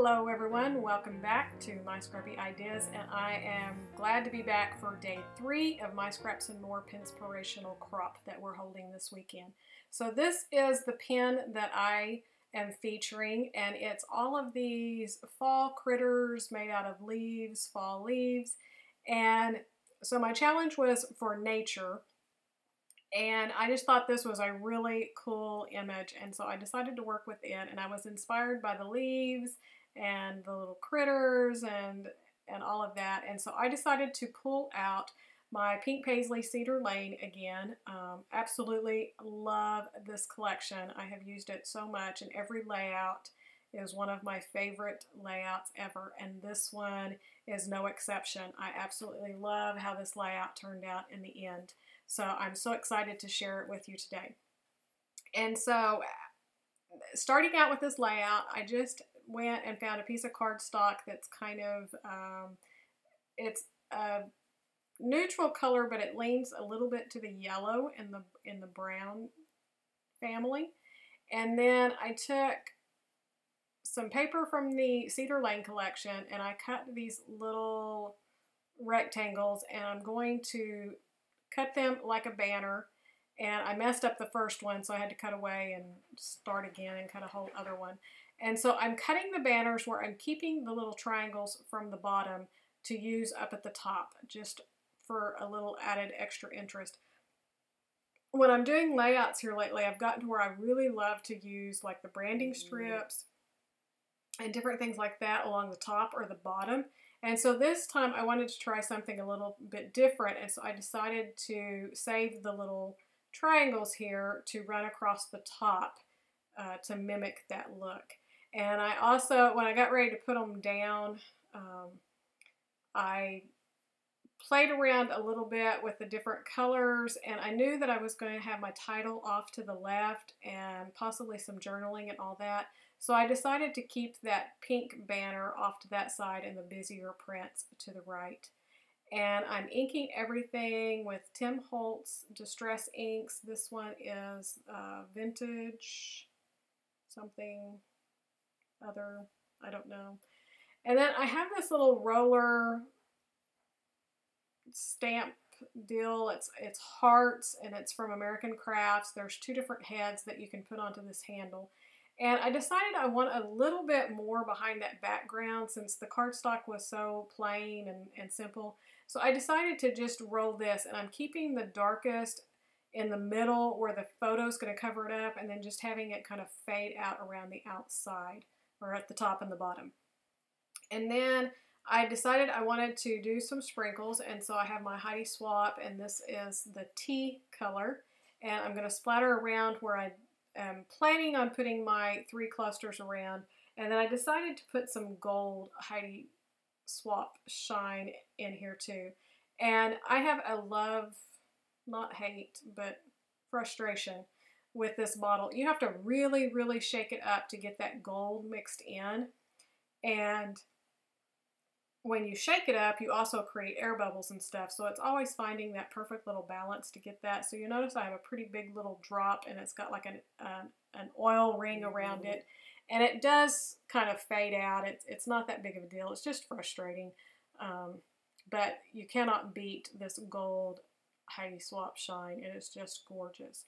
Hello everyone, welcome back to My Scrappy Ideas, and I am glad to be back for day 3 of My Scraps and More Pinspirational Crop that we're holding this weekend. So this is the pin that I am featuring, and it's all of these fall critters made out of leaves, fall leaves, and so my challenge was for nature. And I just thought this was a really cool image, and so I decided to work with it, and I was inspired by the leaves and the little critters and all of that, and so I decided to pull out my pink Paislee Cedar Lane again. Absolutely love this collection. I have used it so much, and every layout is one of my favorite layouts ever, and this one is no exception. I absolutely love how this layout turned out in the end. So I'm so excited to share it with you today. And so starting out with this layout, I just went and found a piece of cardstock that's kind of, it's a neutral color, but it leans a little bit to the yellow in the brown family. And then I took some paper from the Cedar Lane collection and I cut these little rectangles, and I'm going to cut them like a banner, and I messed up the first one, so I had to cut away and start again and cut a whole other one. And so I'm cutting the banners where I'm keeping the little triangles from the bottom to use up at the top, just for a little added extra interest. When I'm doing layouts here lately, I've gotten to where I really love to use like the branding strips and different things like that along the top or the bottom. And so this time I wanted to try something a little bit different, and so I decided to save the little triangles here to run across the top to mimic that look. And I also, when I got ready to put them down, I played around a little bit with the different colors, and I knew that I was going to have my title off to the left and possibly some journaling and all that. So I decided to keep that pink banner off to that side and the busier prints to the right. And I'm inking everything with Tim Holtz Distress inks. This one is vintage something other, I don't know. And then I have this little roller stamp deal. It's hearts, and it's from American Crafts. There's 2 different heads that you can put onto this handle. And I decided I want a little bit more behind that background since the cardstock was so plain and simple. So I decided to just roll this, and I'm keeping the darkest in the middle where the photo's going to cover it up, and then just having it kind of fade out around the outside or at the top and the bottom. And then I decided I wanted to do some sprinkles, and so I have my Heidi Swapp, and this is the tea color, and I'm going to splatter around where I'm planning on putting my 3 clusters around, and then I decided to put some gold Heidi Swapp shine in here too. And I have a love, not hate, but frustration with this bottle. You have to really, really shake it up to get that gold mixed in, and when you shake it up, you also create air bubbles and stuff, so it's always finding that perfect little balance to get that. So you notice I have a pretty big little drop, and it's got like an oil ring around it, and it does kind of fade out. It's not that big of a deal. It's just frustrating, but you cannot beat this gold Heidi Swapp shine. It is just gorgeous.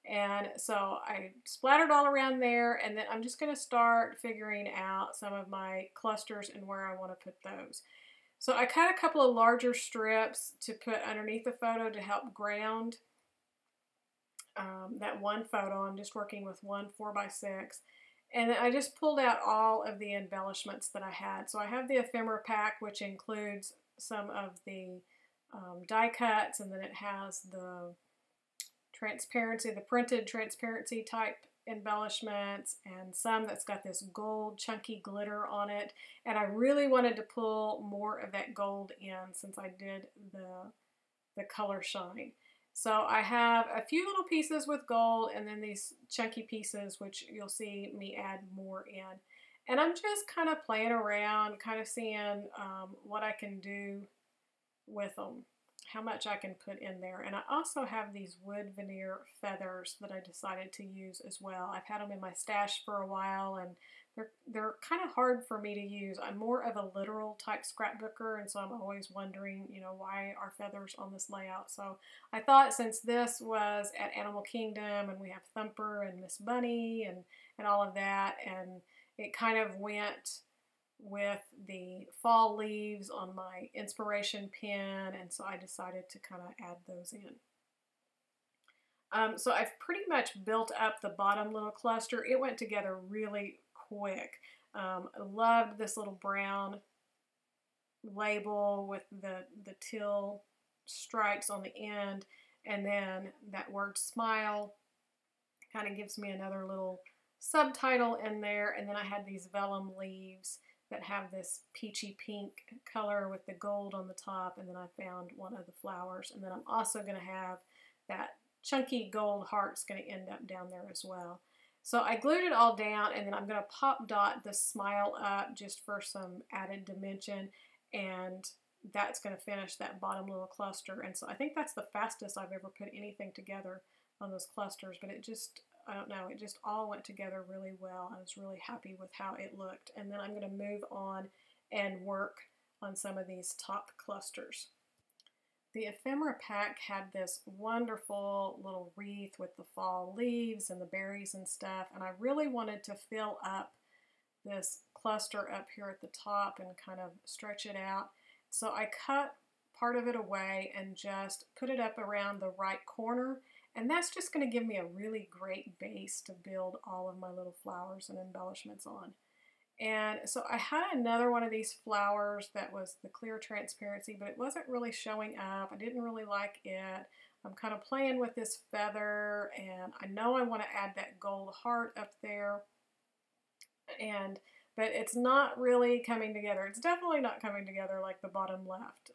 And so I splattered all around there, and then I'm just going to start figuring out some of my clusters and where I want to put those. So I cut a couple of larger strips to put underneath the photo to help ground that one photo. I'm just working with one 4x6. And then I just pulled out all of the embellishments that I had. So I have the ephemera pack, which includes some of the die cuts, and then it has the transparency, the printed transparency type embellishments, and some that's got this gold chunky glitter on it. And I really wanted to pull more of that gold in since I did the color shine. So I have a few little pieces with gold, and then these chunky pieces which you'll see me add more in. And I'm just kind of playing around, kind of seeing what I can do with them, how much I can put in there. And I also have these wood veneer feathers that I decided to use as well. I've had them in my stash for a while, and they're kind of hard for me to use. I'm more of a literal type scrapbooker, and so I'm always wondering, you know, why are feathers on this layout? So I thought since this was at Animal Kingdom and we have Thumper and Miss Bunny and all of that, and it kind of went with the fall leaves on my inspiration pin, and so I decided to kind of add those in. So I've pretty much built up the bottom little cluster. It went together really quick. I loved this little brown label with the teal stripes on the end, and then that word smile kind of gives me another little subtitle in there, and then I had these vellum leaves that have this peachy pink color with the gold on the top, and then I found one of the flowers, and then I'm also going to have that chunky gold heart's going to end up down there as well. So I glued it all down, and then I'm going to pop dot the smile up just for some added dimension, and that's going to finish that bottom little cluster. And so I think that's the fastest I've ever put anything together on those clusters, but it just, I don't know, it just all went together really well. I was really happy with how it looked. And then I'm going to move on and work on some of these top clusters. The ephemera pack had this wonderful little wreath with the fall leaves and the berries and stuff, and I really wanted to fill up this cluster up here at the top and kind of stretch it out. So I cut part of it away and just put it up around the right corner, and that's just going to give me a really great base to build all of my little flowers and embellishments on. And so I had another one of these flowers that was the clear transparency, but it wasn't really showing up. I didn't really like it. I'm kind of playing with this feather, and I know I want to add that gold heart up there, but it's not really coming together. It's definitely not coming together like the bottom left.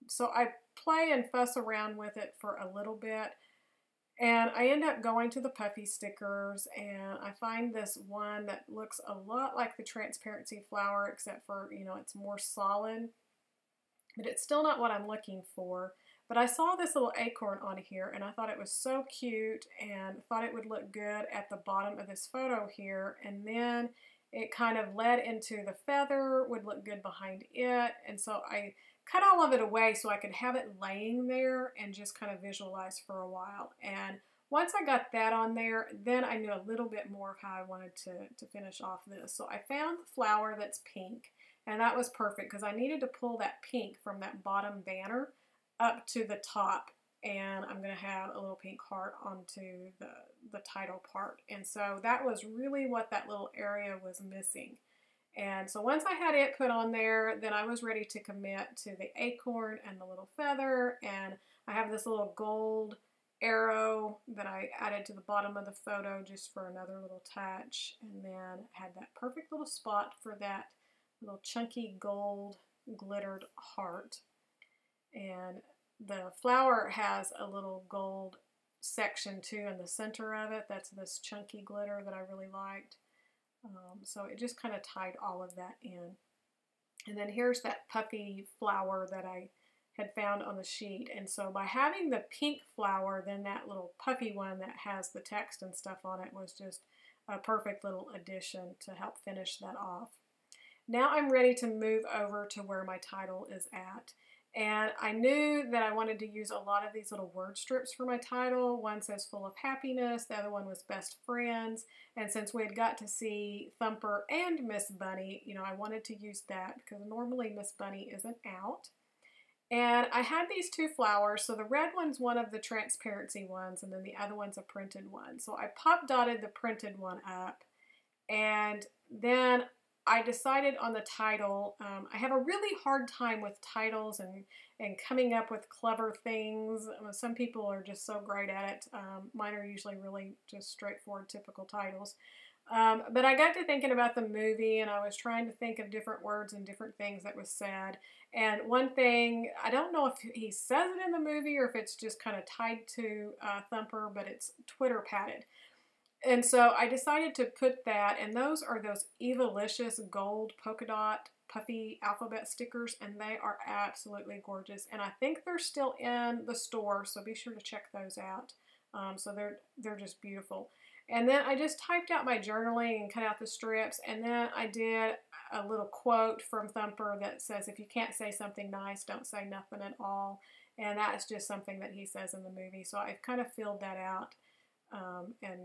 So I play and fuss around with it for a little bit, and I end up going to the puffy stickers, and I find this one that looks a lot like the transparency flower, except for, you know, it's more solid, but it's still not what I'm looking for. But I saw this little acorn on here, and I thought it was so cute, and thought it would look good at the bottom of this photo here, and then it kind of led into the feather, would look good behind it, and so I cut all of it away so I could have it laying there and just kind of visualize for a while. And once I got that on there, then I knew a little bit more of how I wanted to finish off this. So I found the flower that's pink, and that was perfect because I needed to pull that pink from that bottom banner up to the top, and I'm going to have a little pink heart onto the title part. And so that was really what that little area was missing. And so once I had it put on there, then I was ready to commit to the acorn and the little feather. And I have this little gold arrow that I added to the bottom of the photo just for another little touch. And then had that perfect little spot for that little chunky gold glittered heart. And the flower has a little gold section too in the center of it. That's this chunky glitter that I really liked. So it just kind of tied all of that in. And then here's that puffy flower that I had found on the sheet. And so by having the pink flower, then that little puffy one that has the text and stuff on it was just a perfect little addition to help finish that off. Now I'm ready to move over to where my title is at. And I knew that I wanted to use a lot of these little word strips for my title. One says full of happiness, the other one was best friends. And since we had got to see Thumper and Miss Bunny, you know, I wanted to use that because normally Miss Bunny isn't out. And I had these two flowers. So the red one's one of the transparency ones, and then the other one's a printed one. So I pop dotted the printed one up, and then I decided on the title. I have a really hard time with titles and coming up with clever things. Some people are just so great at it. Mine are usually really just straightforward, typical titles. But I got to thinking about the movie, and I was trying to think of different words and different things that was said. And one thing, I don't know if he says it in the movie or if it's just kind of tied to Thumper, but it's Twitter padded. And so I decided to put that, and those are those Evalicious gold polka dot puffy alphabet stickers, and they are absolutely gorgeous. And I think they're still in the store, so be sure to check those out. So they're just beautiful. And then I just typed out my journaling and cut out the strips, and then I did a little quote from Thumper that says, if you can't say something nice, don't say nothing at all. And that's just something that he says in the movie. So I've kind of filled that out and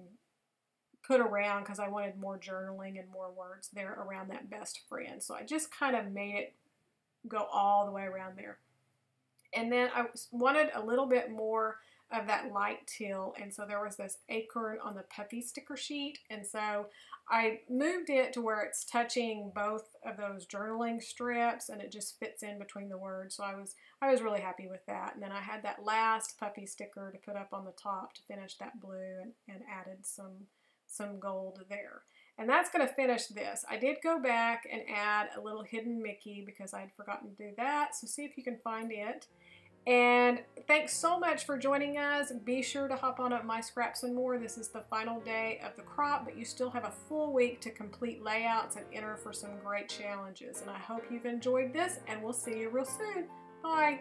put around, because I wanted more journaling and more words there around that best friend. So I just kind of made it go all the way around there. And then I wanted a little bit more of that light teal, and so there was this acorn on the puppy sticker sheet, and so I moved it to where it's touching both of those journaling strips, and it just fits in between the words. So I was really happy with that. And then I had that last puppy sticker to put up on the top to finish that blue, and added some gold there. And that's going to finish this. I did go back and add a little hidden Mickey because I'd forgotten to do that, so see if you can find it. And thanks so much for joining us. Be sure to hop on up My Scraps and More. This is the final day of the crop, but you still have a full week to complete layouts and enter for some great challenges. And I hope you've enjoyed this, and we'll see you real soon. Bye.